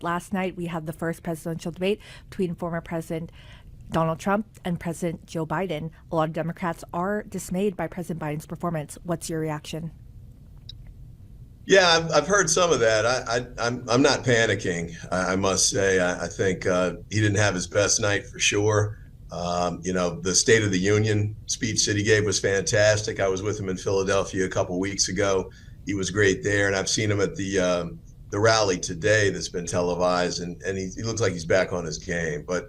Last night, we had the first presidential debate between former President Donald Trump and President Joe Biden. A lot of Democrats are dismayed by President Biden's performance. What's your reaction? Yeah, I've heard some of that. I'm not panicking. I must say. I think he didn't have his best night for sure. The State of the Union speech that he gave was fantastic. I was with him in Philadelphia a couple weeks ago. He was great there, and I've seen him at the rally today that's been televised, and he looks like he's back on his game. But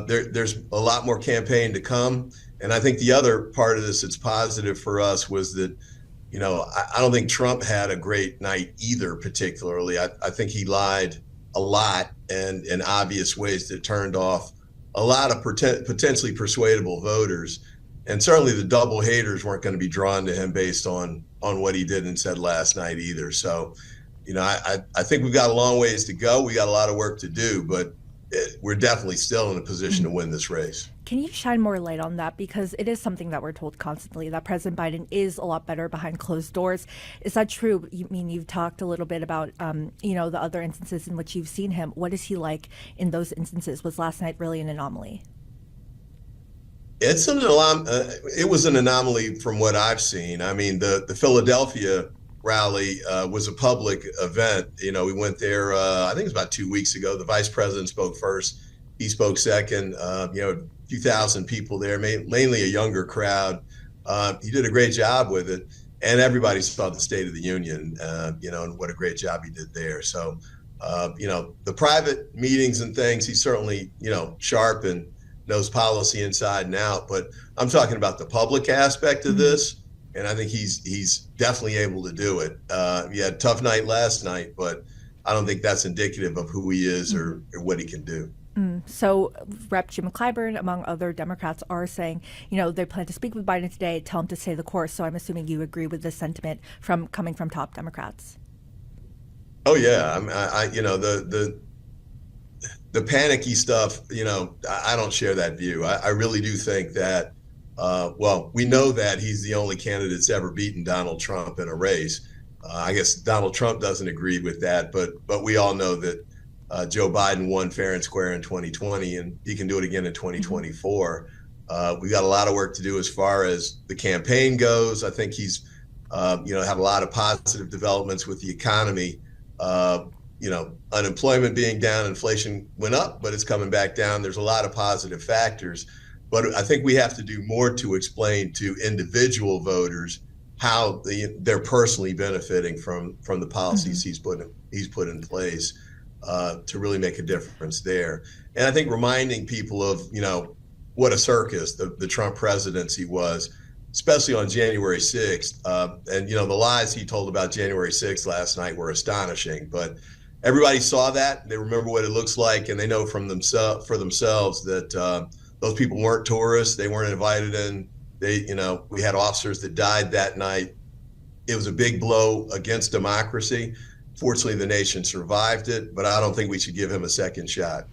there's a lot more campaign to come, and I think the other part of this that's positive for us was that. I don't think Trump had a great night either, particularly. I think he lied a lot and in obvious ways that turned off a lot of potentially persuadable voters. And certainly the double haters weren't going to be drawn to him based on what he did and said last night either. So, I think we've got a long ways to go. We got a lot of work to do, but we're definitely still in a position to win this race. Can you shine more light on that? Because it is something that we're told constantly, that President Biden is a lot better behind closed doors. Is that true? You've talked a little bit about, the other instances in which you've seen him. What is he like in those instances? Was last night really an anomaly? It was an anomaly from what I've seen. I mean, the Philadelphia rally was a public event. We went there, I think it was about 2 weeks ago. The vice president spoke first. He spoke second. A few thousand people there, mainly a younger crowd. He did a great job with it. And everybody saw the State of the Union, and what a great job he did there. So, the private meetings and things, he's certainly, sharp and knows policy inside and out. But I'm talking about the public aspect of this. And I think he's definitely able to do it. He had a tough night last night, but I don't think that's indicative of who he is or what he can do. So Rep. Jim Clyburn, among other Democrats, are saying, they plan to speak with Biden today, tell him to stay the course. So I'm assuming you agree with this sentiment coming from top Democrats. Oh, yeah. The panicky stuff, I don't share that view. I really do think that, we know that he's the only candidate that's ever beaten Donald Trump in a race. I guess Donald Trump doesn't agree with that, but we all know that Joe Biden won fair and square in 2020, and he can do it again in 2024. We got a lot of work to do as far as the campaign goes. I think he's, had a lot of positive developments with the economy. Unemployment being down, inflation went up, but it's coming back down. There's a lot of positive factors. But I think we have to do more to explain to individual voters how they're personally benefiting from the policies he's put in place to really make a difference there. And I think reminding people of what a circus the Trump presidency was, especially on January 6th. And the lies he told about January 6th last night were astonishing. But everybody saw that. They remember what it looks like, and they know for themselves that. Those people weren't tourists. They weren't invited in. We had officers that died that night. It was a big blow against democracy. Fortunately, the nation survived it, but I don't think we should give him a second shot.